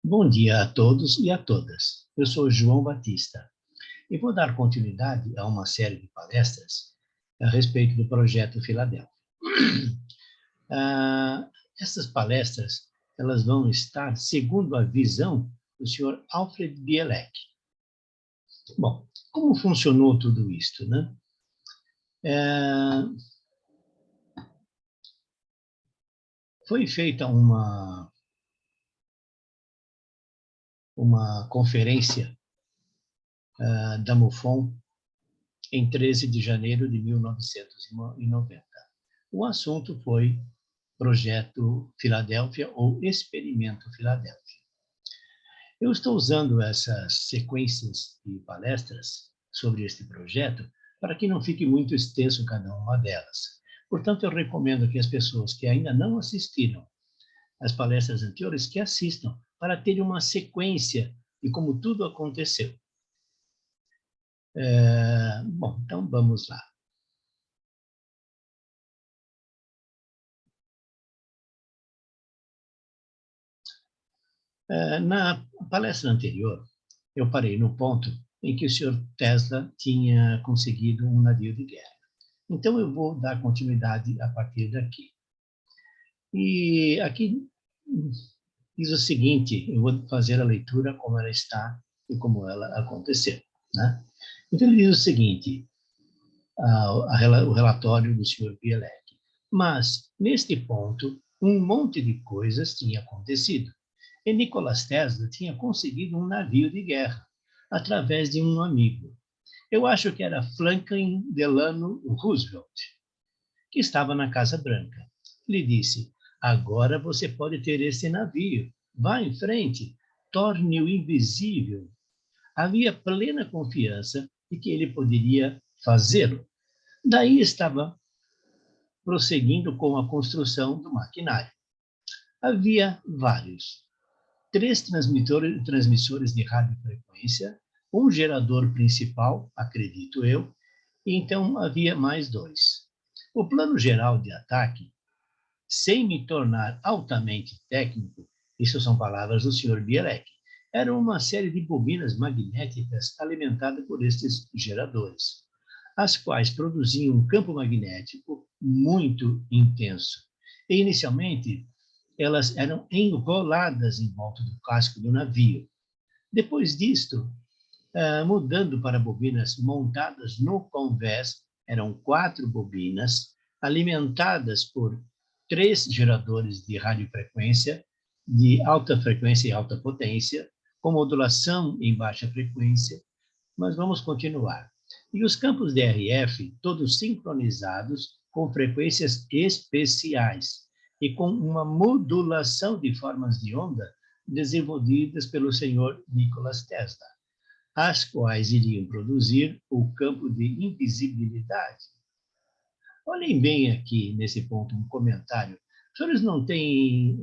Bom dia a todos e a todas. Eu sou João Batista e vou dar continuidade a uma série de palestras a respeito do projeto Filadélfia. Essas palestras elas vão estar segundo a visão do senhor Alfred Bielek. Bom, como funcionou tudo isto, né? Foi feita uma conferência da MUFON em 13 de janeiro de 1990. O assunto foi Projeto Filadélfia ou Experimento Filadélfia. Eu estou usando essas sequências de palestras sobre este projeto para que não fique muito extenso cada uma delas. Portanto, eu recomendo que as pessoas que ainda não assistiram às palestras anteriores, que assistam, para ter uma sequência de como tudo aconteceu. Bom, então vamos lá. Na palestra anterior, eu parei no ponto em que o senhor Tesla tinha conseguido um navio de guerra. Então, eu vou dar continuidade a partir daqui. E aqui diz o seguinte, eu vou fazer a leitura como ela está e como ela aconteceu, né? Então, ele diz o seguinte, o relatório do senhor Bielek. Mas, neste ponto, um monte de coisas tinha acontecido. E Nikola Tesla tinha conseguido um navio de guerra, através de um amigo. Eu acho que era Franklin Delano Roosevelt, que estava na Casa Branca. Ele disse, agora você pode ter esse navio. Vá em frente, torne-o invisível. Havia plena confiança de que ele poderia fazê-lo. Daí estava prosseguindo com a construção do maquinário. Havia vários. 3 transmissores de radiofrequência, um gerador principal, acredito eu, e então havia mais 2. O plano geral de ataque, sem me tornar altamente técnico, isso são palavras do Sr. Bielek, era uma série de bobinas magnéticas alimentadas por estes geradores, as quais produziam um campo magnético muito intenso. E, inicialmente, elas eram enroladas em volta do casco do navio. Depois disto, mudando para bobinas montadas no convés, eram 4 bobinas, alimentadas por 3 geradores de radiofrequência, de alta frequência e alta potência, com modulação em baixa frequência, mas vamos continuar. E os campos DRF, todos sincronizados com frequências especiais e com uma modulação de formas de onda desenvolvidas pelo senhor Nikola Tesla, as quais iriam produzir o campo de invisibilidade. Olhem bem aqui, nesse ponto, um comentário. Os senhores não têm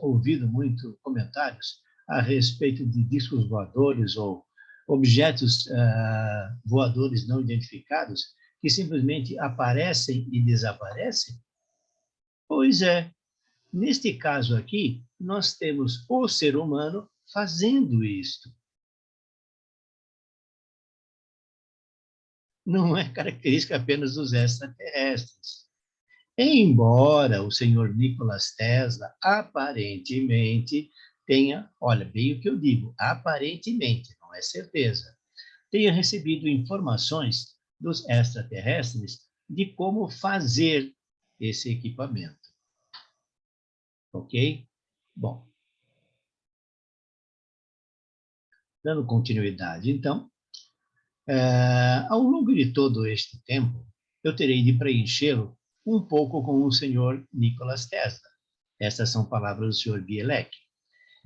ouvido muito comentários a respeito de discos voadores ou objetos voadores não identificados que simplesmente aparecem e desaparecem? Pois é. Neste caso aqui, nós temos o ser humano fazendo isto. Não é característica apenas dos extraterrestres. Embora o senhor Nikola Tesla aparentemente tenha, olha, bem o que eu digo, aparentemente, não é certeza, tenha recebido informações dos extraterrestres de como fazer esse equipamento. Ok? Bom, dando continuidade, então, ao longo de todo este tempo, eu terei de preenchê-lo um pouco com o senhor Nikola Tesla. Essas são palavras do senhor Bielek.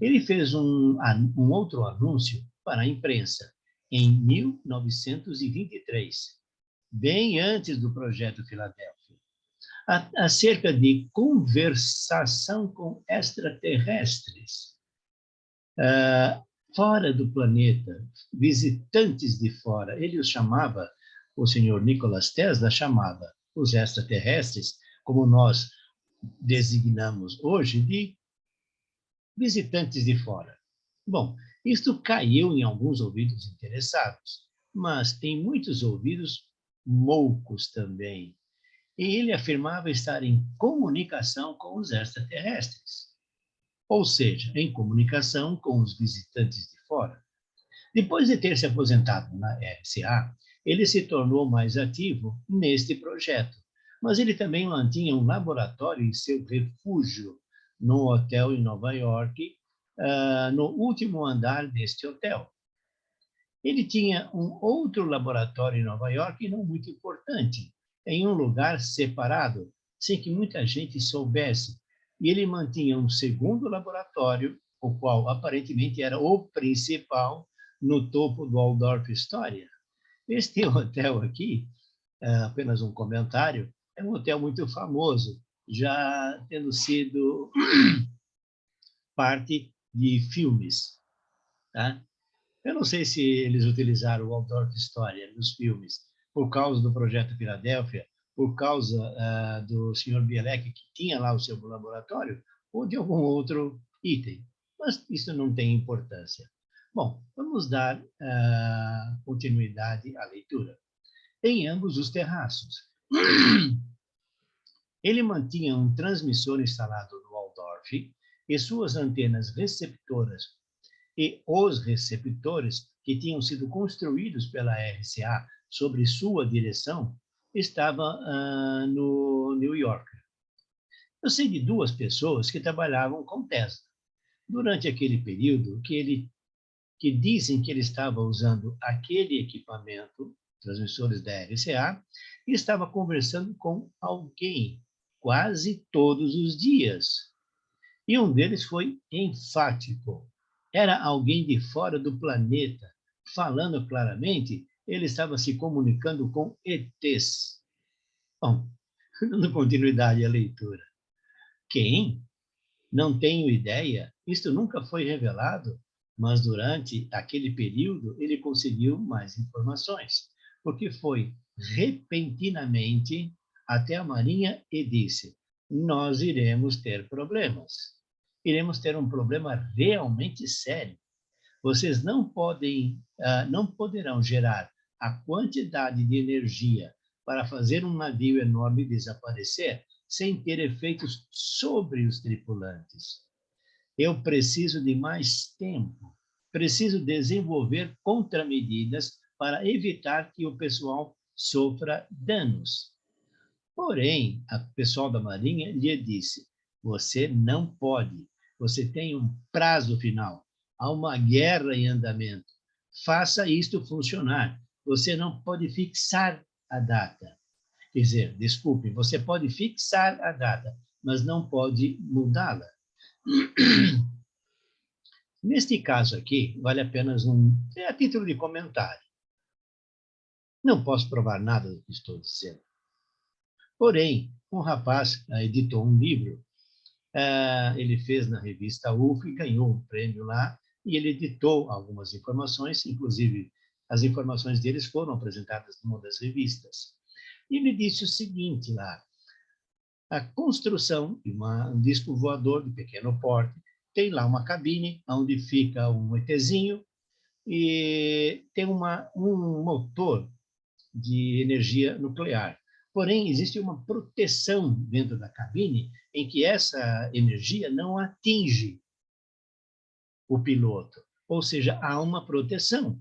Ele fez um outro anúncio para a imprensa em 1923, bem antes do Projeto Filadélfia, acerca de conversação com extraterrestres. Fora do planeta, visitantes de fora. Ele os chamava, o senhor Nikola Tesla chamava os extraterrestres, como nós designamos hoje, de Visitantes de fora. Bom, isto caiu em alguns ouvidos interessados, mas em muitos ouvidos moucos também. E ele afirmava estar em comunicação com os extraterrestres, ou seja, em comunicação com os visitantes de fora. Depois de ter se aposentado na RCA, ele se tornou mais ativo neste projeto, mas ele também mantinha um laboratório em seu refúgio no hotel em Nova York, no último andar deste hotel. Ele tinha um outro laboratório em Nova York, não muito importante, em um lugar separado, sem que muita gente soubesse. E ele mantinha um segundo laboratório, o qual aparentemente era o principal, no topo do Waldorf Astoria. Este hotel aqui, apenas um comentário, é um hotel muito famoso, já tendo sido parte de filmes. Tá? Eu não sei se eles utilizaram o Waldorf Astoria nos filmes por causa do Projeto Filadélfia, por causa do Sr. Bielek, que tinha lá o seu laboratório, ou de algum outro item. Mas isso não tem importância. Bom, vamos dar continuidade à leitura. Em ambos os terraços. Ele mantinha um transmissor instalado no Waldorf e suas antenas receptoras e os receptores que tinham sido construídos pela RCA sobre sua direção estavam no New York. Eu sei de duas pessoas que trabalhavam com Tesla. Durante aquele período que dizem que ele estava usando aquele equipamento, transmissores da RCA, e estava conversando com alguém quase todos os dias. E um deles foi enfático. Era alguém de fora do planeta, falando claramente, ele estava se comunicando com ETs. Bom, dando continuidade à leitura. Quem? Não tenho ideia, isto nunca foi revelado, mas durante aquele período ele conseguiu mais informações, porque foi repentinamente até a Marinha e disse: nós iremos ter problemas. Iremos ter um problema realmente sério. Vocês não poderão gerar a quantidade de energia para fazer um navio enorme desaparecer sem ter efeitos sobre os tripulantes. Eu preciso de mais tempo. Preciso desenvolver contramedidas para evitar que o pessoal sofra danos. Porém, o pessoal da Marinha lhe disse: você não pode. Você tem um prazo final. Há uma guerra em andamento. Faça isto funcionar. Você não pode fixar a data. Quer dizer, desculpe, você pode fixar a data, mas não pode mudá-la. Neste caso aqui, vale apenas a título de comentário. Não posso provar nada do que estou dizendo. Porém, um rapaz editou um livro, ele fez na revista UF e ganhou um prêmio lá, e ele editou algumas informações, inclusive as informações deles foram apresentadas numa das revistas. E ele disse o seguinte lá: a construção de um disco voador de pequeno porte tem lá uma cabine onde fica um ETzinho e tem um motor de energia nuclear. Porém, existe uma proteção dentro da cabine em que essa energia não atinge o piloto, ou seja, há uma proteção.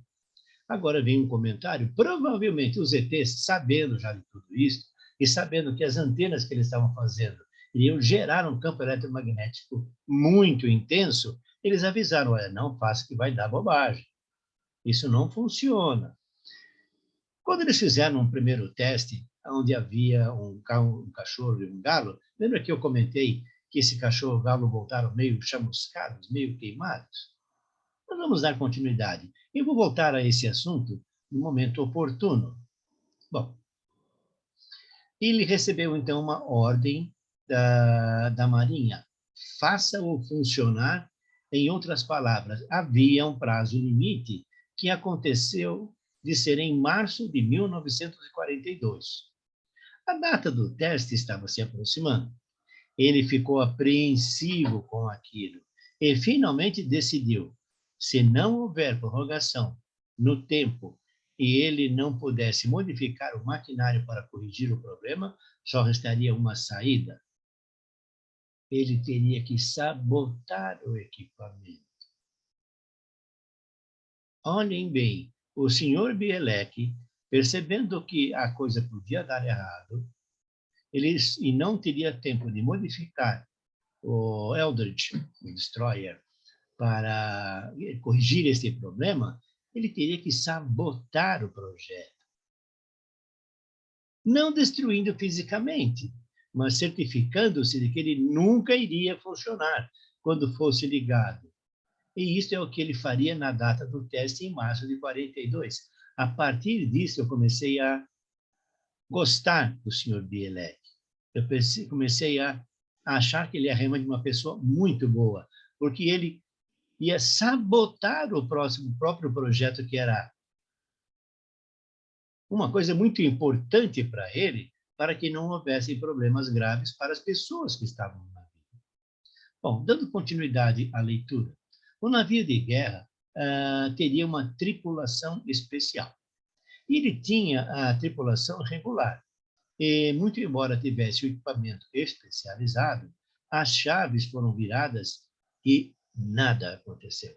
Agora vem um comentário, provavelmente os ETs, sabendo já de tudo isso, e sabendo que as antenas que eles estavam fazendo iriam gerar um campo eletromagnético muito intenso, eles avisaram: olha, não faça que vai dar bobagem. Isso não funciona. Quando eles fizeram um primeiro teste, onde havia um cachorro e um galo, lembra que eu comentei que esse cachorro e o galo voltaram meio chamuscados, meio queimados? Mas vamos dar continuidade. Eu vou voltar a esse assunto no momento oportuno. Bom, ele recebeu, então, uma ordem da Marinha. Faça-o funcionar. Em outras palavras, havia um prazo limite que aconteceu de ser em março de 1942. A data do teste estava se aproximando. Ele ficou apreensivo com aquilo e finalmente decidiu, se não houver prorrogação no tempo e ele não pudesse modificar o maquinário para corrigir o problema, só restaria uma saída. Ele teria que sabotar o equipamento. Olhem bem, o senhor Bielek, percebendo que a coisa podia dar errado, e não teria tempo de modificar o Eldridge, o Destroyer, para corrigir esse problema, ele teria que sabotar o projeto. Não destruindo fisicamente, mas certificando-se de que ele nunca iria funcionar quando fosse ligado. E isso é o que ele faria na data do teste em março de 42. A partir disso, eu comecei a gostar do Sr. Bielek. Eu comecei a achar que ele é realmente uma pessoa muito boa, porque ele ia sabotar o próprio projeto, que era uma coisa muito importante para ele, para que não houvessem problemas graves para as pessoas que estavam no navio. Bom, dando continuidade à leitura, o navio de guerra teria uma tripulação especial. Ele tinha a tripulação regular, e, muito embora tivesse o equipamento especializado, as chaves foram viradas e nada aconteceu.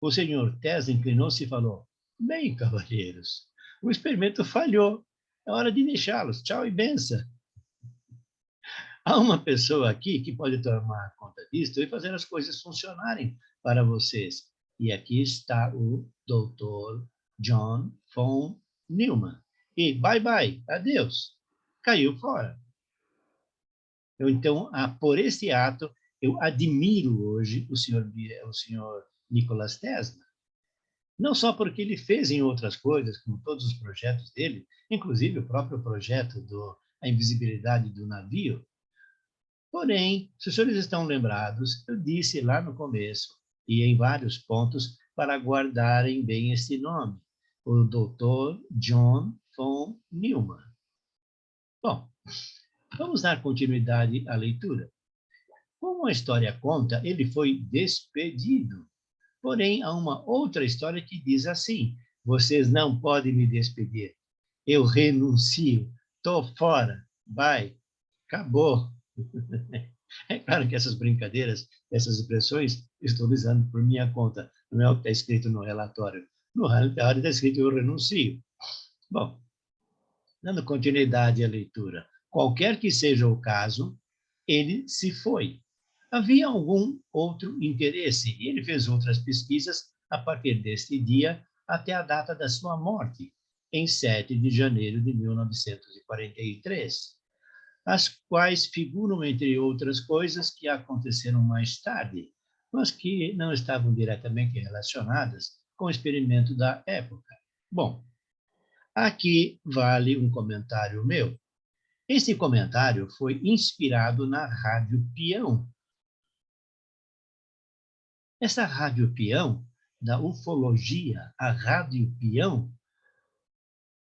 O senhor Tesla inclinou-se e falou: bem, cavalheiros, o experimento falhou. É hora de deixá-los. Tchau e benção. Há uma pessoa aqui que pode tomar conta disso e fazer as coisas funcionarem para vocês. E aqui está o Dr. John von Neumann. E bye bye, adeus. Caiu fora. Então, por esse ato, eu admiro hoje o senhor Nikola Tesla. Não só porque ele fez em outras coisas, como todos os projetos dele, inclusive o próprio projeto da invisibilidade do navio. Porém, se os senhores estão lembrados, eu disse lá no começo, e em vários pontos, para guardarem bem esse nome, o Dr. John von Neumann. Bom, vamos dar continuidade à leitura. Como a história conta, ele foi despedido. Porém, há uma outra história que diz assim: vocês não podem me despedir. Eu renuncio. Estou fora. Bye. Acabou. É claro que essas brincadeiras, essas expressões, estou usando por minha conta. Não é o que está escrito no relatório. No relatório está escrito: eu renuncio. Bom, dando continuidade à leitura, qualquer que seja o caso, ele se foi. Havia algum outro interesse e ele fez outras pesquisas a partir deste dia até a data da sua morte, em 7 de janeiro de 1943, as quais figuram, entre outras coisas, que aconteceram mais tarde, mas que não estavam diretamente relacionadas com o experimento da época. Bom, aqui vale um comentário meu. Esse comentário foi inspirado na Rádio Peão. Essa Rádio Peão, da ufologia, a Rádio Peão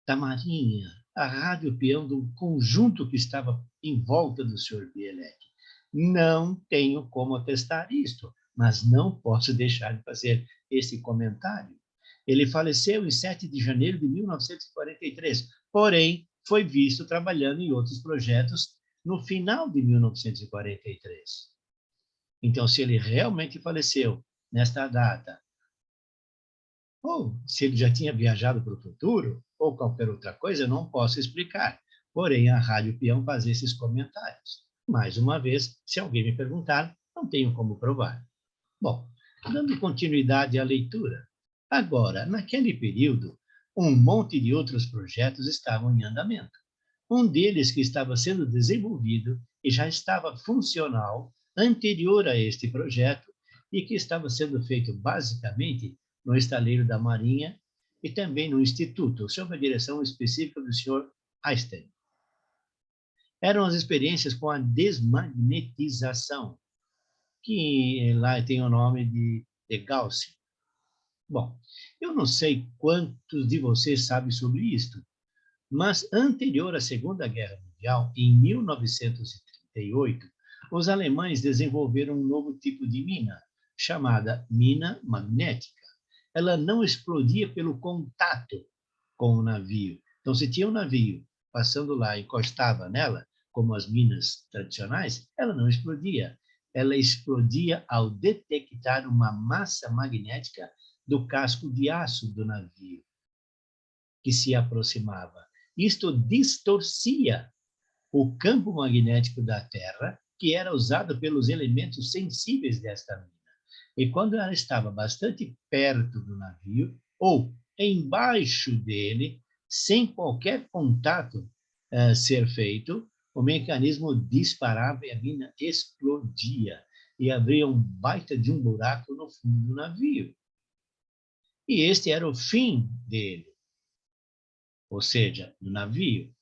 da Marinha, a Rádio Peão do conjunto que estava em volta do Sr. Bielek. Não tenho como atestar isto, mas não posso deixar de fazer esse comentário. Ele faleceu em 7 de janeiro de 1943, porém, foi visto trabalhando em outros projetos no final de 1943. Então, se ele realmente faleceu nesta data, ou se ele já tinha viajado para o futuro, ou qualquer outra coisa, eu não posso explicar. Porém, a Rádio Peão faz esses comentários. Mais uma vez, se alguém me perguntar, não tenho como provar. Bom, dando continuidade à leitura. Agora, naquele período, um monte de outros projetos estavam em andamento. Um deles que estava sendo desenvolvido e já estava funcional anterior a este projeto e que estava sendo feito basicamente no estaleiro da Marinha e também no Instituto, sob a direção específica do Sr. Einstein. Eram as experiências com a desmagnetização, que lá tem o nome de Gauss. Bom, eu não sei quantos de vocês sabem sobre isto, mas anterior à Segunda Guerra Mundial, em 1938, Os alemães desenvolveram um novo tipo de mina, chamada mina magnética. Ela não explodia pelo contato com o navio. Então, se tinha um navio passando lá e encostava nela, como as minas tradicionais, ela não explodia. Ela explodia ao detectar uma massa magnética do casco de aço do navio, que se aproximava. Isto distorcia o campo magnético da Terra, que era usado pelos elementos sensíveis desta mina. E quando ela estava bastante perto do navio, ou embaixo dele, sem qualquer contato ser feito, o mecanismo disparava e a mina explodia. E abria um baita de um buraco no fundo do navio. E este era o fim dele, ou seja, do navio.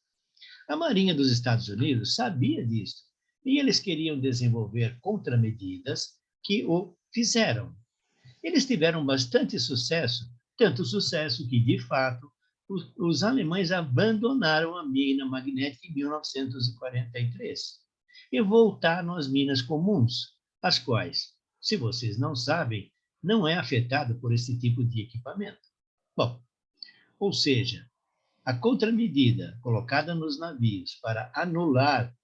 A Marinha dos Estados Unidos sabia disso e eles queriam desenvolver contramedidas que o fizeram. Eles tiveram bastante sucesso, tanto sucesso que, de fato, os alemães abandonaram a mina magnética em 1943 e voltaram às minas comuns, as quais, se vocês não sabem, não é afetada por esse tipo de equipamento. Bom, ou seja, a contramedida colocada nos navios para anular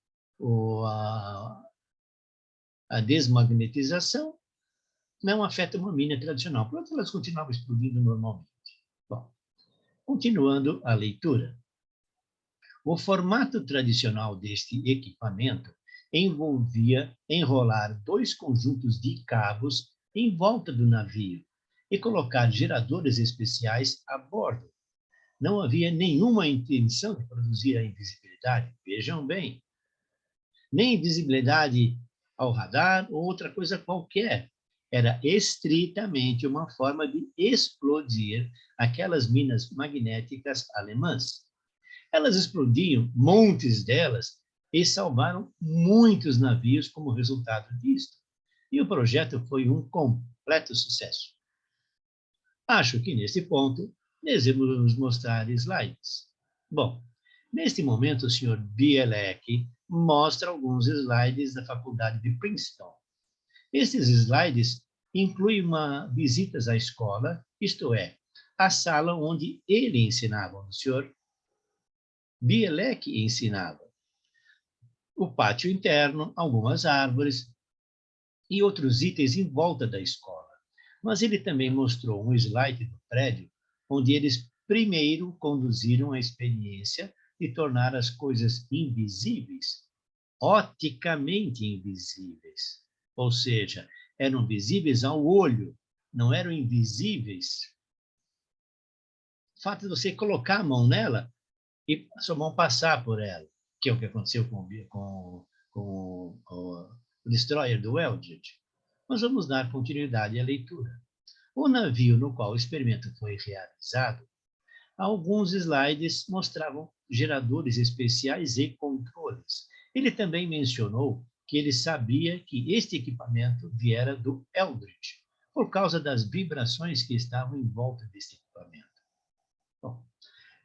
a desmagnetização não afeta uma mina tradicional. Portanto, elas continuavam explodindo normalmente. Bom, continuando a leitura. O formato tradicional deste equipamento envolvia enrolar dois conjuntos de cabos em volta do navio e colocar geradores especiais a bordo. Não havia nenhuma intenção de produzir a invisibilidade, vejam bem, nem invisibilidade ao radar ou outra coisa qualquer. Era estritamente uma forma de explodir aquelas minas magnéticas alemãs. Elas explodiam, montes delas, e salvaram muitos navios como resultado disso. E o projeto foi um completo sucesso. Acho que, nesse ponto, devemos mostrar slides. Bom, neste momento, o Sr. Bielek mostra alguns slides da Faculdade de Princeton. Esses slides incluem visitas à escola, isto é, a sala onde ele ensinava, o Sr. Bielek ensinava. O pátio interno, algumas árvores e outros itens em volta da escola. Mas ele também mostrou um slide do prédio onde eles primeiro conduziram a experiência de tornar as coisas invisíveis, oticamente invisíveis. Ou seja, eram visíveis ao olho, não eram invisíveis. O fato de você colocar a mão nela e a sua mão passar por ela, que é o que aconteceu com o Destroyer do Eldridge. Mas vamos dar continuidade à leitura. O navio no qual o experimento foi realizado, alguns slides mostravam geradores especiais e controles. Ele também mencionou que ele sabia que este equipamento viera do Eldridge, por causa das vibrações que estavam em volta deste equipamento. Bom,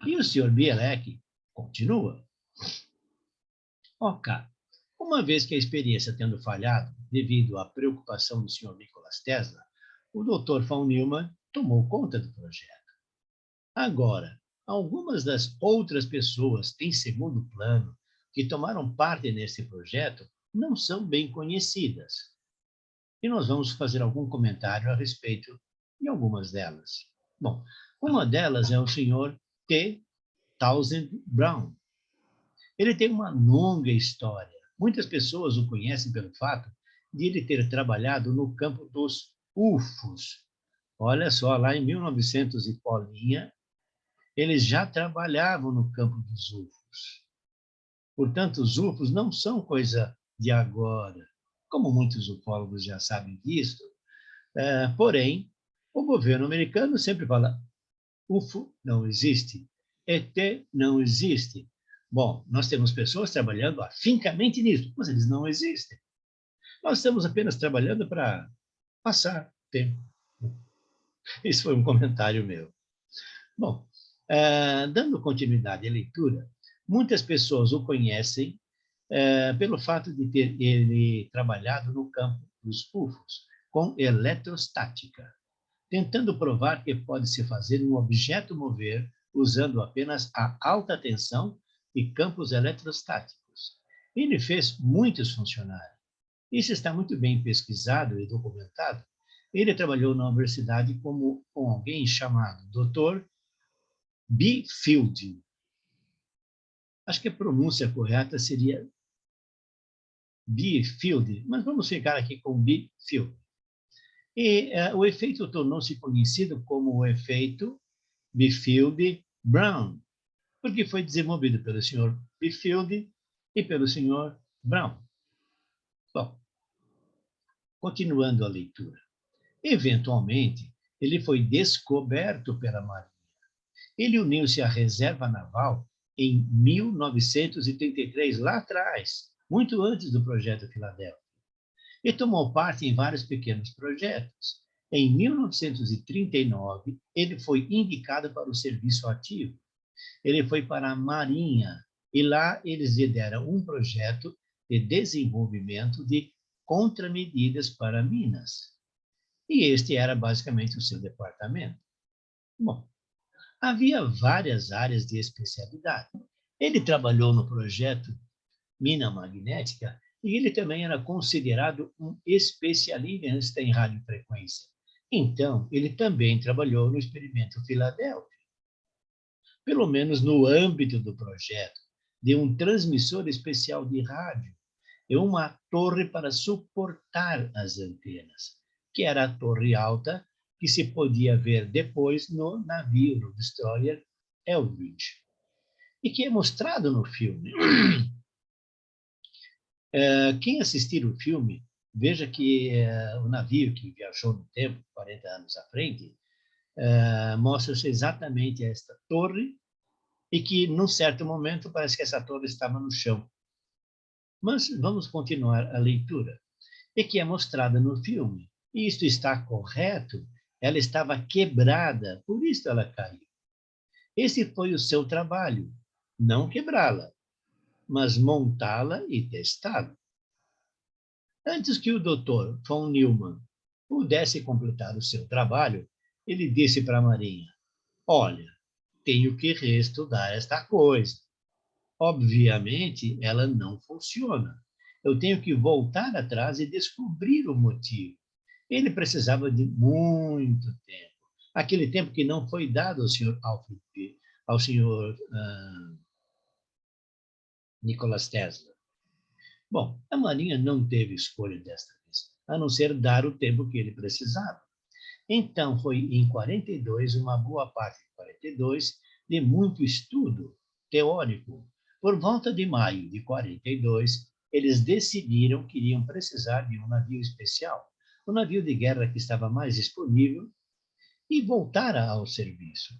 e o Sr. Bielek continua. Ok, uma vez que a experiência tendo falhado, devido à preocupação do Sr. Nikola Tesla, o Dr. von Neumann tomou conta do projeto. Agora, algumas das outras pessoas em segundo plano que tomaram parte nesse projeto não são bem conhecidas. E nós vamos fazer algum comentário a respeito de algumas delas. Bom, uma delas é o Sr. T. Townsend Brown. Ele tem uma longa história. Muitas pessoas o conhecem pelo fato de ele ter trabalhado no campo dos UFOs. Olha só, lá em 1900 e bolinha, eles já trabalhavam no campo dos UFOs. Portanto, os UFOs não são coisa de agora, como muitos ufólogos já sabem disso. Porém, o governo americano sempre fala: UFO não existe, ET não existe. Bom, nós temos pessoas trabalhando afincamente nisso, mas eles não existem. Nós estamos apenas trabalhando para passar tempo. Isso foi um comentário meu. Bom, dando continuidade à leitura, muitas pessoas o conhecem pelo fato de ter ele trabalhado no campo dos UFOs, com eletrostática, tentando provar que pode-se fazer um objeto mover usando apenas a alta tensão e campos eletrostáticos. Ele fez muitos funcionar. Isso está muito bem pesquisado e documentado. Ele trabalhou na universidade com alguém chamado Dr. B. Field. Acho que a pronúncia correta seria B. Field, mas vamos ficar aqui com B. Field. E o efeito tornou-se conhecido como o efeito Bifield-Brown, porque foi desenvolvido pelo Sr. Bifield e pelo Sr. Brown. Bom, continuando a leitura. Eventualmente, ele foi descoberto pela Marinha. Ele uniu-se à Reserva Naval em 1933, lá atrás, muito antes do Projeto Filadélfia, e tomou parte em vários pequenos projetos. Em 1939, ele foi indicado para o serviço ativo. Ele foi para a Marinha e lá eles lhe deram um projeto de desenvolvimento de contramedidas para Minas. E este era basicamente o seu departamento. Bom, havia várias áreas de especialidade. Ele trabalhou no projeto Mina Magnética e ele também era considerado um especialista em radiofrequência. Então, ele também trabalhou no experimento Filadélfia, pelo menos no âmbito do projeto, de um transmissor especial de rádio e uma torre para suportar as antenas, que era a torre alta que se podia ver depois no navio, no destroyer Eldridge, e que é mostrado no filme. Quem assistir o filme, veja que o navio que viajou no tempo, 40 anos à frente, mostra-se exatamente esta torre e que, num certo momento, parece que essa torre estava no chão. Mas vamos continuar a leitura. E que é mostrada no filme. E isto está correto, ela estava quebrada, por isso ela caiu. Esse foi o seu trabalho, não quebrá-la, mas montá-la e testá-la. Antes que o Dr. von Neumann pudesse completar o seu trabalho, ele disse para a Marinha: olha, tenho que reestudar esta coisa. Obviamente, ela não funciona. Eu tenho que voltar atrás e descobrir o motivo. Ele precisava de muito tempo. Aquele tempo que não foi dado ao Sr. Alfred, ao Sr. Nikola Tesla. Bom, a Marinha não teve escolha desta vez, a não ser dar o tempo que ele precisava. Então, foi em 42, uma boa parte de 42, de muito estudo teórico. Por volta de maio de 42, eles decidiram que iriam precisar de um navio especial, o navio de guerra que estava mais disponível, e voltar ao serviço.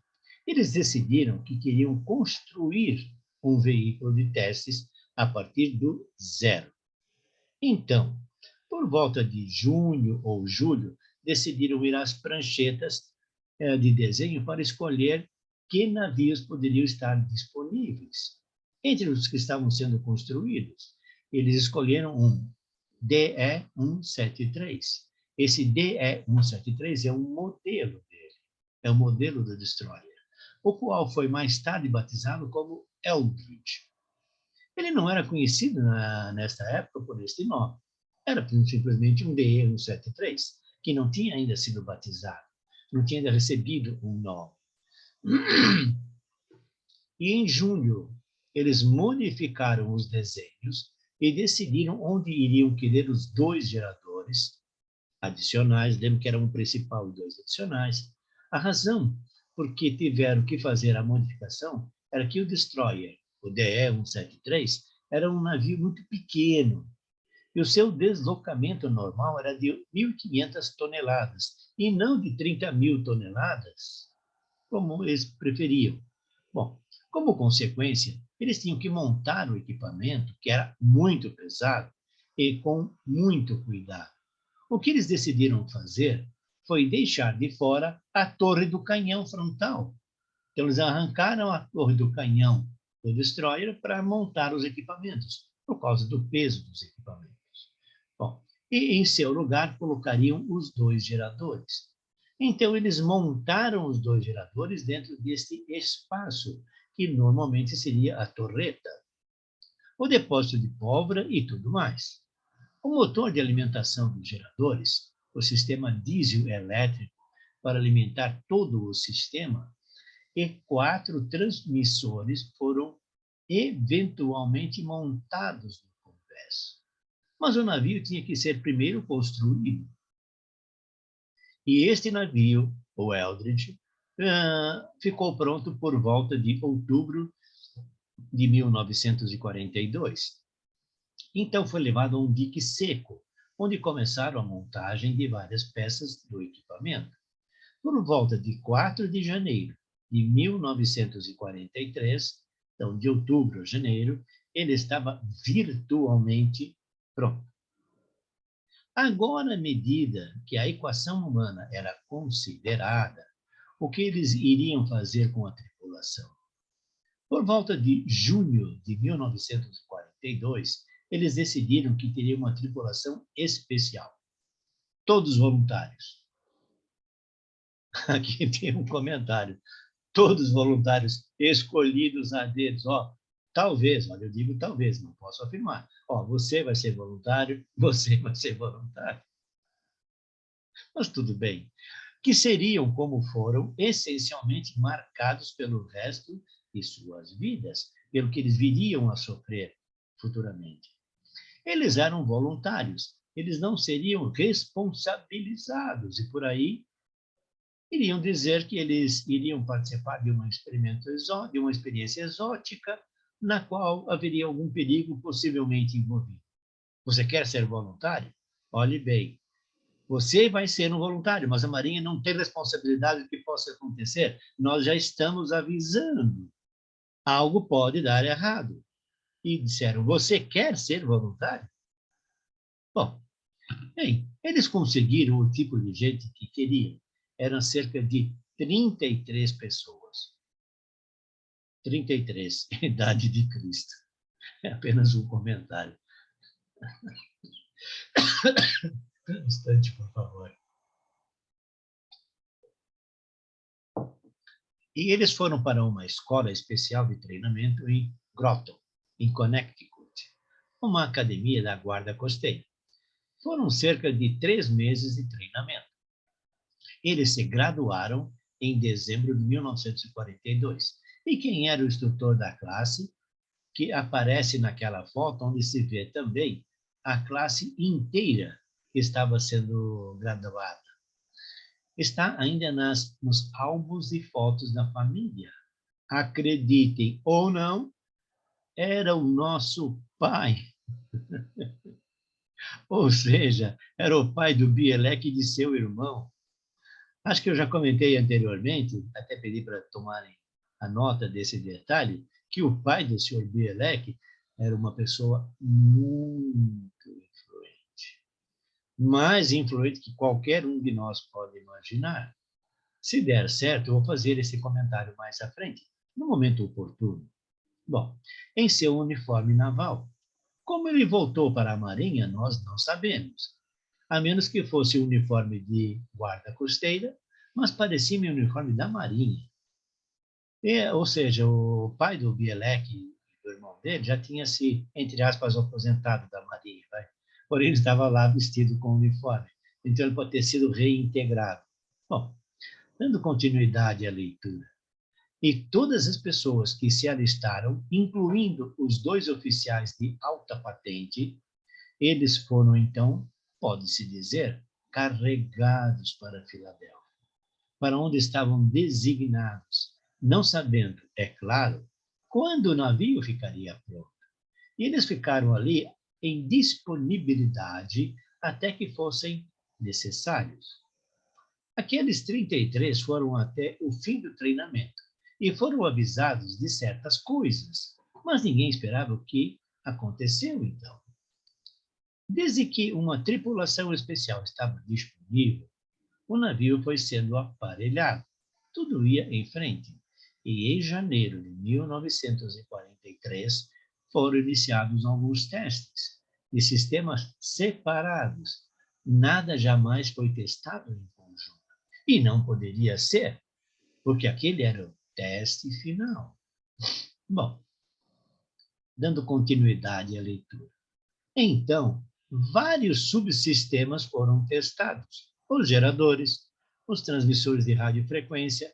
Eles decidiram que queriam construir um veículo de testes a partir do zero. Então, por volta de junho ou julho, decidiram ir às pranchetas de desenho para escolher que navios poderiam estar disponíveis. Entre os que estavam sendo construídos, eles escolheram um DE-173. Esse DE-173 é um modelo dele, é o modelo do destroyer, o qual foi mais tarde batizado como Eldridge. Ele não era conhecido nesta época por este nome. Era simplesmente um DE-173, que não tinha ainda sido batizado, não tinha ainda recebido um nome. E em julho, eles modificaram os desenhos e decidiram onde iriam querer os dois geradores adicionais, lembro que era um principal e dois adicionais. A razão por que tiveram que fazer a modificação era que o destroyer, o DE-173, era um navio muito pequeno, e o seu deslocamento normal era de 1.500 toneladas, e não de 30.000 toneladas, como eles preferiam. Bom, como consequência, eles tinham que montar o equipamento, que era muito pesado, e com muito cuidado. O que eles decidiram fazer foi deixar de fora a torre do canhão frontal. Então, eles arrancaram a torre do canhão do destroyer para montar os equipamentos. por causa do peso dos equipamentos. Bom, e em seu lugar colocariam os dois geradores. Então, eles montaram os dois geradores dentro deste espaço, que normalmente seria a torreta, o depósito de pólvora e tudo mais. O motor de alimentação dos geradores, o sistema diesel-elétrico para alimentar todo o sistema, e 4 transmissores foram eventualmente montados no convés. Mas o navio tinha que ser primeiro construído. E este navio, o Eldridge, ficou pronto por volta de outubro de 1942. Então foi levado a um dique seco, onde começaram a montagem de várias peças do equipamento. Por volta de 4 de janeiro de 1943, então de outubro a janeiro, ele estava virtualmente pronto. Agora, à medida que a equação humana era considerada, o que eles iriam fazer com a tripulação? Por volta de junho de 1942, eles decidiram que teria uma tripulação especial. Todos voluntários. Aqui tem um comentário. Todos voluntários escolhidos a dedos. Talvez, olha, eu digo talvez, não posso afirmar. Você vai ser voluntário, você vai ser voluntário. Mas tudo bem. Que seriam, como foram, essencialmente marcados pelo resto de suas vidas, pelo que eles viriam a sofrer futuramente. Eles eram voluntários, eles não seriam responsabilizados, e por aí iriam dizer que eles iriam participar de um experimento exótico, de uma experiência exótica, na qual haveria algum perigo possivelmente envolvido. Você quer ser voluntário? Olhe bem, você vai ser um voluntário, mas a Marinha não tem responsabilidade do que possa acontecer. Nós já estamos avisando. Algo pode dar errado. E disseram, você quer ser voluntário? Bom, bem, eles conseguiram o tipo de gente que queriam. Eram cerca de 33 pessoas. 33, idade de Cristo. É apenas um comentário. Um instante, por favor. E eles foram para uma escola especial de treinamento em Groton, em Connecticut, uma academia da Guarda Costeira. Foram cerca de 3 meses de treinamento. Eles se graduaram em dezembro de 1942. E quem era o instrutor da classe? Que aparece naquela foto, onde se vê também a classe inteira que estava sendo graduada. Está ainda nos álbuns de fotos da família. Acreditem ou não, era o nosso pai. Ou seja, era o pai do Bielek e de seu irmão. Acho que eu já comentei anteriormente, até pedi para tomarem a nota desse detalhe, que o pai do senhor Bielek era uma pessoa muito influente. Mais influente que qualquer um de nós pode imaginar. Se der certo, eu vou fazer esse comentário mais à frente, no momento oportuno. Bom, em seu uniforme naval. Como ele voltou para a Marinha, nós não sabemos. A menos que fosse o uniforme de guarda costeira, mas parecia o uniforme da Marinha. Ou seja, o pai do Bielek, do irmão dele, já tinha se, entre aspas, aposentado da Marinha. Porém, ele estava lá vestido com o uniforme. Então, ele pode ter sido reintegrado. Bom, dando continuidade à leitura. E todas as pessoas que se alistaram, incluindo os 2 oficiais de alta patente, eles foram, então, pode-se dizer, carregados para Filadélfia, para onde estavam designados, não sabendo, é claro, quando o navio ficaria pronto. E eles ficaram ali em disponibilidade até que fossem necessários. Aqueles 33 foram até o fim do treinamento e foram avisados de certas coisas, mas ninguém esperava o que aconteceu então. Desde que uma tripulação especial estava disponível, o navio foi sendo aparelhado. Tudo ia em frente. E em janeiro de 1943 foram iniciados alguns testes de sistemas separados. Nada jamais foi testado em conjunto. E não poderia ser, porque aquele era o teste final. Bom, dando continuidade à leitura. Então, vários subsistemas foram testados. Os geradores, os transmissores de radiofrequência.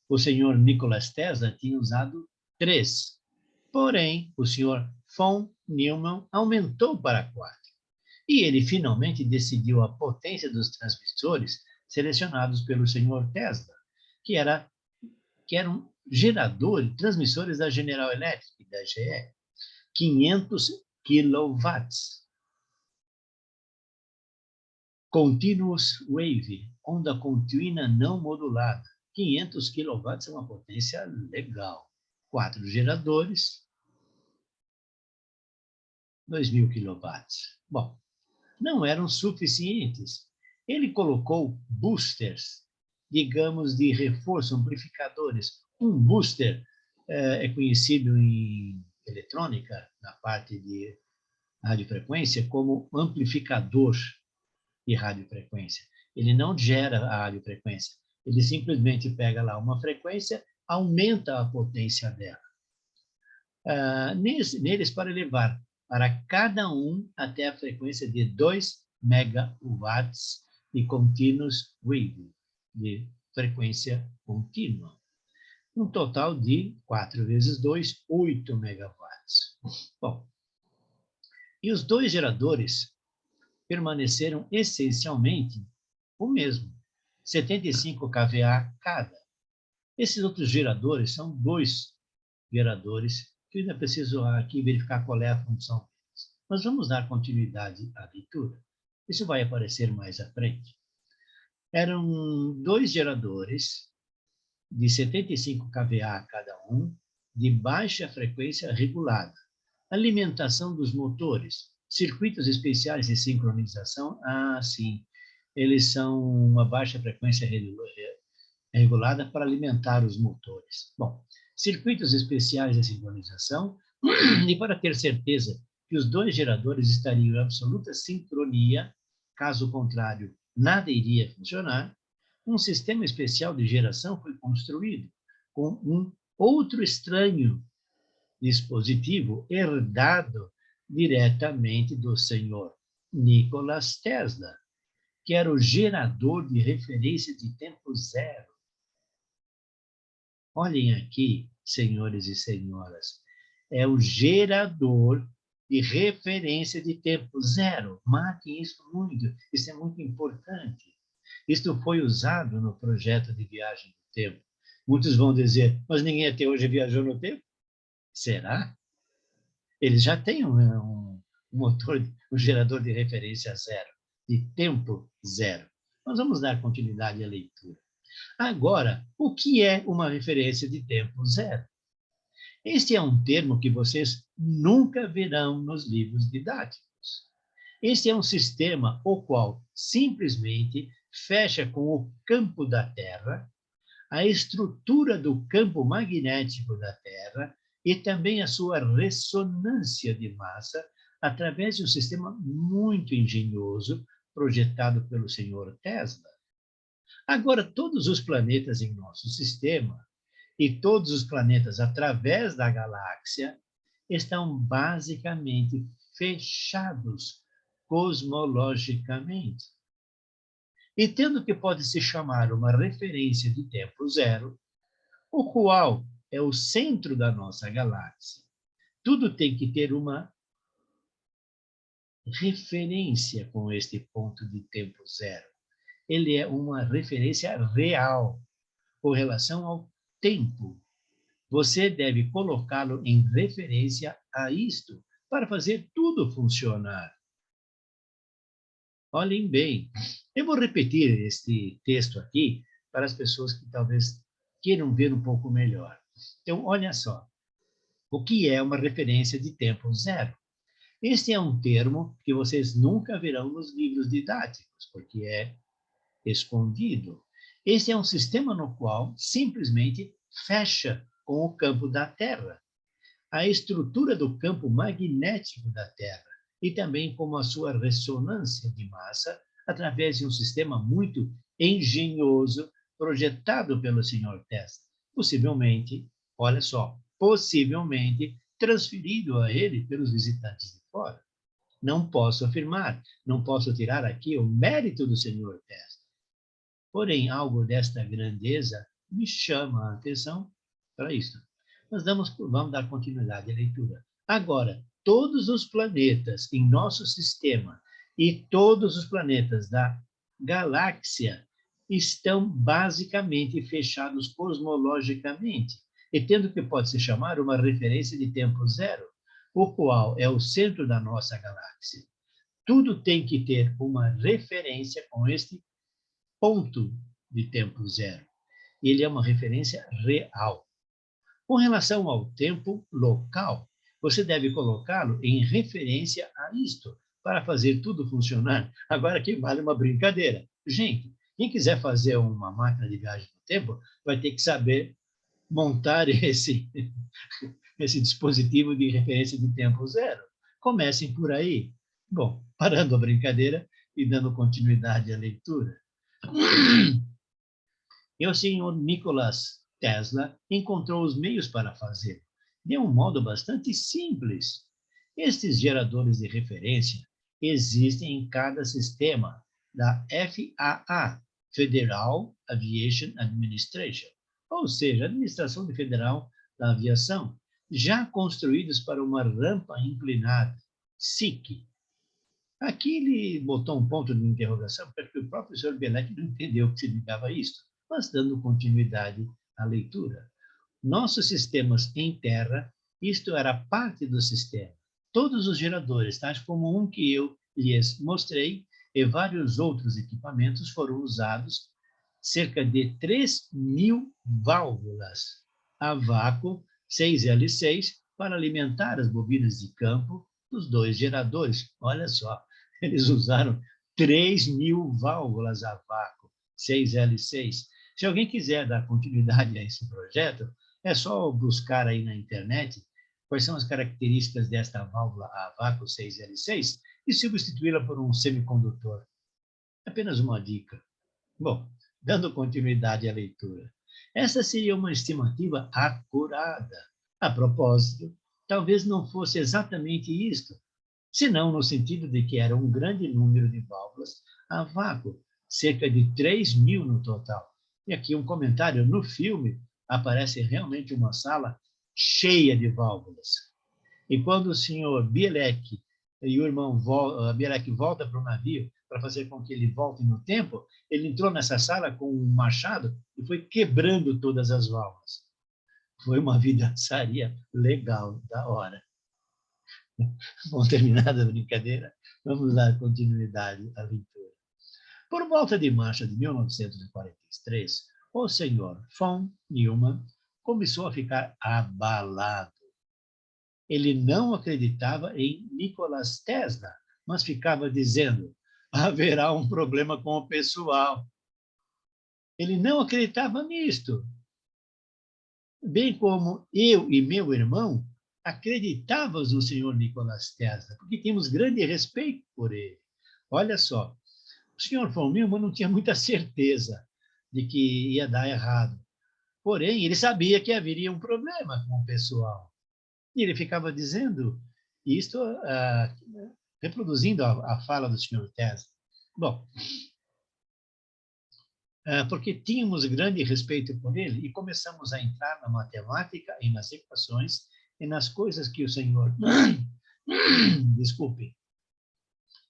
O senhor Nikola Tesla tinha usado 3. Porém, o senhor von Neumann aumentou para 4. E ele finalmente decidiu a potência dos transmissores selecionados pelo senhor Tesla, que eram transmissores da General Electric e da GE, 500 kilowatts. Continuous Wave, onda contínua não modulada. 500 kilowatts é uma potência legal. 4 geradores, 2.000 kilowatts. Bom, não eram suficientes. Ele colocou boosters, digamos, de reforço, amplificadores. Um booster é conhecido em eletrônica, na parte de radiofrequência, como amplificador de radiofrequência. Ele não gera a radiofrequência, ele simplesmente pega lá uma frequência, aumenta a potência dela. Neles, para elevar para cada um até a frequência de 2 megawatts de continuous wave, de frequência contínua. Um total de 4 vezes 2, 8 megawatts. Bom, e os 2 geradores permaneceram essencialmente o mesmo, 75 kVA cada. Esses outros geradores são 2 geradores que eu ainda preciso aqui verificar qual é a função deles. Mas vamos dar continuidade à leitura. Isso vai aparecer mais à frente. Eram 2 geradores de 75 kVA cada um, de baixa frequência regulada. Alimentação dos motores, circuitos especiais de sincronização, sim, eles são uma baixa frequência regulada para alimentar os motores. Bom, circuitos especiais de sincronização, e para ter certeza que os 2 geradores estariam em absoluta sincronia, caso contrário, nada iria funcionar, um sistema especial de geração foi construído com um outro estranho dispositivo herdado diretamente do senhor Nikola Tesla, que era o gerador de referência de tempo zero. Olhem aqui, senhores e senhoras, é o gerador de referência de tempo zero. Marquem isso muito, isso é muito importante. Isto foi usado no projeto de viagem no tempo. Muitos vão dizer, mas ninguém até hoje viajou no tempo? Será? Eles já têm um motor, um gerador de referência zero, de tempo zero. Nós vamos dar continuidade à leitura. Agora, o que é uma referência de tempo zero? Este é um termo que vocês nunca verão nos livros didáticos. Este é um sistema o qual simplesmente fecha com o campo da Terra, a estrutura do campo magnético da Terra e também a sua ressonância de massa através de um sistema muito engenhoso projetado pelo senhor Tesla. Agora, todos os planetas em nosso sistema e todos os planetas através da galáxia estão basicamente fechados cosmologicamente. E tendo que pode se chamar uma referência de tempo zero, o qual é o centro da nossa galáxia, tudo tem que ter uma referência com este ponto de tempo zero. Ele é uma referência real com relação ao tempo. Você deve colocá-lo em referência a isto para fazer tudo funcionar. Olhem bem, eu vou repetir este texto aqui para as pessoas que talvez queiram ver um pouco melhor. Então, olha só, o que é uma referência de tempo zero? Este é um termo que vocês nunca verão nos livros didáticos, porque é escondido. Este é um sistema no qual simplesmente fecha com o campo da Terra. a estrutura do campo magnético da Terra e também como a sua ressonância de massa através de um sistema muito engenhoso projetado pelo Sr. Tesla, possivelmente, olha só, possivelmente transferido a ele pelos visitantes de fora. Não posso afirmar, não posso tirar aqui o mérito do Sr. Tesla. Porém, algo desta grandeza me chama a atenção para isso. Nós vamos dar continuidade à leitura. Agora, todos os planetas em nosso sistema e todos os planetas da galáxia estão basicamente fechados cosmologicamente, e tendo que pode se chamar uma referência de tempo zero, o qual é o centro da nossa galáxia. Tudo tem que ter uma referência com este ponto de tempo zero. Ele é uma referência real. Com relação ao tempo local, você deve colocá-lo em referência a isto, para fazer tudo funcionar. Agora aqui vale uma brincadeira. Gente, quem quiser fazer uma máquina de viagem no tempo, vai ter que saber montar esse dispositivo de referência de tempo zero. Comecem por aí. Bom, parando a brincadeira e dando continuidade à leitura. E o senhor Nicholas Tesla encontrou os meios para fazê-lo, de um modo bastante simples. Estes geradores de referência existem em cada sistema da FAA, Federal Aviation Administration, ou seja, Administração Federal da Aviação, já construídos para uma rampa inclinada, SIC. Aqui ele botou um ponto de interrogação, porque o próprio Sr. Bielek não entendeu o que significava isso, mas dando continuidade à leitura. Nossos sistemas em terra, isto era parte do sistema. Todos os geradores, tais como um que eu lhes mostrei, e vários outros equipamentos foram usados, cerca de 3.000 válvulas a vácuo 6L6 para alimentar as bobinas de campo dos dois geradores. Olha só, eles usaram 3.000 válvulas a vácuo 6L6. Se alguém quiser dar continuidade a esse projeto, é só buscar aí na internet quais são as características desta válvula a vácuo 6L6 e substituí-la por um semicondutor. Apenas uma dica. Bom, dando continuidade à leitura. Essa seria uma estimativa acurada. A propósito, talvez não fosse exatamente isto, senão no sentido de que era um grande número de válvulas a vácuo, cerca de 3.000 no total. E aqui um comentário, no filme aparece realmente uma sala cheia de válvulas. E quando o senhor Bielek e o irmão Bielek volta para o navio para fazer com que ele volte no tempo, ele entrou nessa sala com um machado e foi quebrando todas as válvulas. Foi uma vidraçaria legal, da hora. Bom, terminada a brincadeira, vamos dar continuidade à leitura. Por volta de março de 1943, o senhor von Neumann começou a ficar abalado. Ele não acreditava em Nicholas Tesla, mas ficava dizendo: haverá um problema com o pessoal. Ele não acreditava nisto. Bem como eu e meu irmão acreditávamos no senhor Nicholas Tesla, porque tínhamos grande respeito por ele. Olha só, o senhor von Neumann não tinha muita certeza de que ia dar errado. Porém, ele sabia que haveria um problema com o pessoal. E ele ficava dizendo isto, reproduzindo a fala do senhor Tesla. Bom, porque tínhamos grande respeito por ele e começamos a entrar na matemática e nas equações e nas coisas que o senhor, desculpe,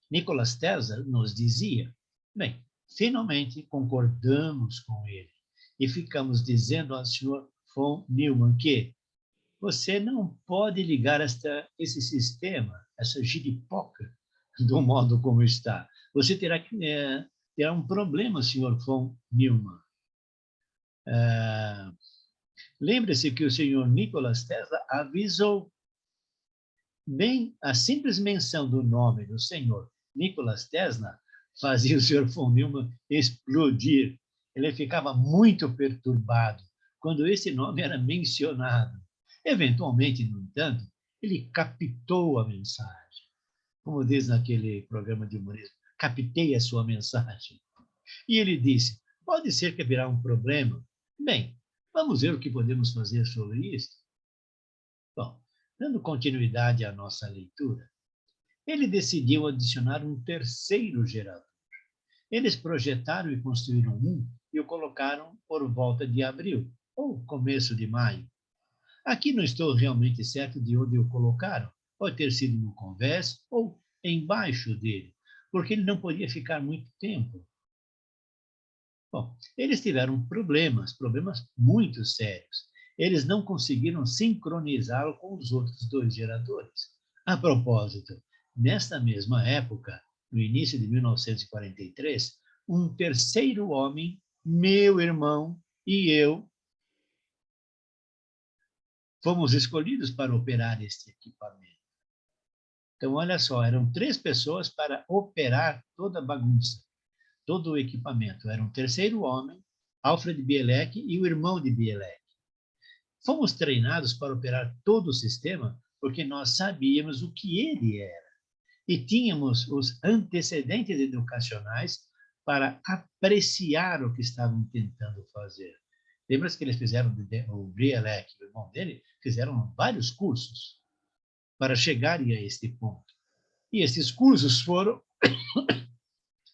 Nicholas Tesla nos dizia. Bem, finalmente concordamos com ele e ficamos dizendo ao senhor von Neumann que você não pode ligar esse sistema, essa giripoca, do modo como está. Você terá um problema, senhor von Neumann. Lembre-se que o senhor Nicholas Tesla avisou. Bem, a simples menção do nome do senhor Nicholas Tesla fazia o senhor von Neumann explodir. Ele ficava muito perturbado quando esse nome era mencionado. Eventualmente, no entanto, ele captou a mensagem. Como diz naquele programa de humorismo, captei a sua mensagem. E ele disse, pode ser que haverá um problema. Bem, vamos ver o que podemos fazer sobre isso. Bom, dando continuidade à nossa leitura, ele decidiu adicionar um terceiro gerador. Eles projetaram e construíram um e o colocaram por volta de abril, ou começo de maio. Aqui não estou realmente certo de onde o colocaram. Pode ter sido no convés ou embaixo dele, porque ele não podia ficar muito tempo. Bom, eles tiveram problemas muito sérios. Eles não conseguiram sincronizá-lo com os outros dois geradores. A propósito, nesta mesma época, no início de 1943, um terceiro homem, meu irmão e eu, fomos escolhidos para operar este equipamento. Então, olha só, eram 3 pessoas para operar toda a bagunça, todo o equipamento. Era um terceiro homem, Alfred Bielek, e o irmão de Bielek. Fomos treinados para operar todo o sistema porque nós sabíamos o que ele era e tínhamos os antecedentes educacionais para apreciar o que estavam tentando fazer. Lembra-se que eles fizeram, o Bielek e o irmão dele, fizeram vários cursos para chegarem a este ponto. E esses cursos foram,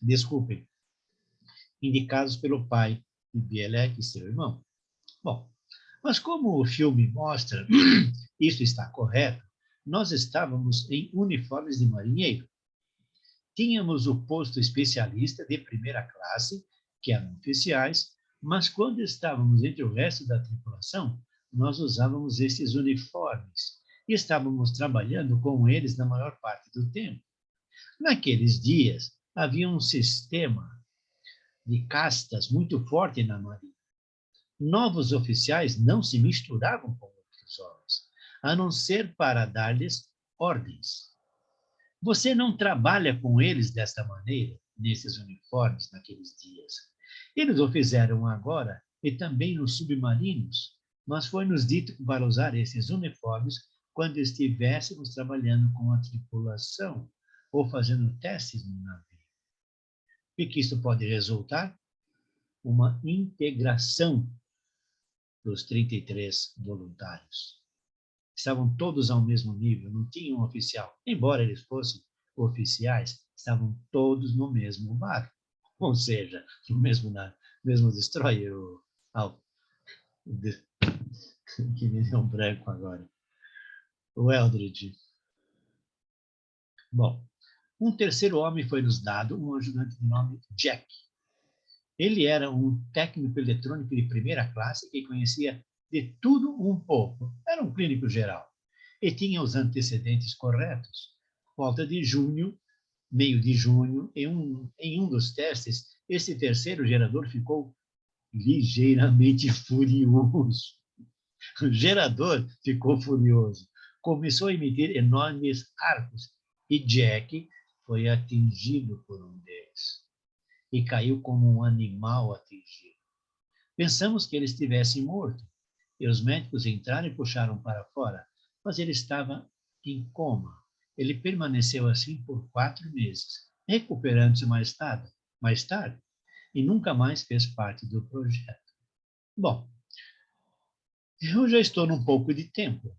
desculpem, indicados pelo pai de Bielek e seu irmão. Bom, mas como o filme mostra, isso está correto, nós estávamos em uniformes de marinheiro. Tínhamos o posto especialista de primeira classe, que eram oficiais, mas quando estávamos entre o resto da tripulação, nós usávamos esses uniformes e estávamos trabalhando com eles na maior parte do tempo. Naqueles dias, havia um sistema de castas muito forte na Marinha. Novos oficiais não se misturavam com outros homens, a não ser para dar-lhes ordens. Você não trabalha com eles desta maneira, nesses uniformes, naqueles dias. Eles o fizeram agora e também nos submarinos, mas foi-nos dito para usar esses uniformes quando estivéssemos trabalhando com a tripulação ou fazendo testes no navio. E que isso pode resultar? Uma integração dos 33 voluntários. Estavam todos ao mesmo nível, não tinham um oficial. Embora eles fossem oficiais, estavam todos no mesmo barco. Ou seja, no mesmo destroyer, que me deu um branco agora. O Eldridge. Bom, um terceiro homem foi nos dado, um ajudante de nome Jack. Ele era um técnico eletrônico de primeira classe que conhecia de tudo um pouco. Era um clínico geral. E tinha os antecedentes corretos. Volta de junho, meio de junho, em um dos testes, esse terceiro gerador ficou ligeiramente furioso. O gerador ficou furioso. Começou a emitir enormes arcos e Jack foi atingido por um deles e caiu como um animal atingido. Pensamos que ele estivesse morto e os médicos entraram e puxaram para fora, mas ele estava em coma. Ele permaneceu assim por 4 meses, recuperando-se mais tarde, e nunca mais fez parte do projeto. Bom, eu já estou num pouco de tempo.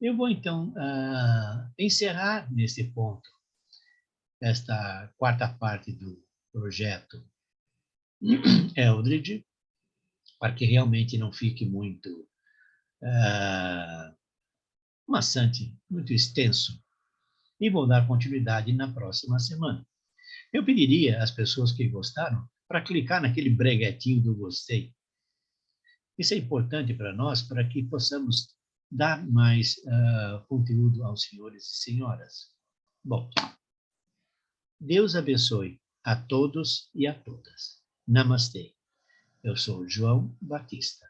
Eu vou, então, encerrar nesse ponto esta quarta parte do projeto Eldridge, para que realmente não fique muito maçante, muito extenso. E vou dar continuidade na próxima semana. Eu pediria às pessoas que gostaram para clicar naquele breguetinho do gostei. Isso é importante para nós, para que possamos dar mais conteúdo aos senhores e senhoras. Bom, Deus abençoe a todos e a todas. Namastê. Eu sou João Batista.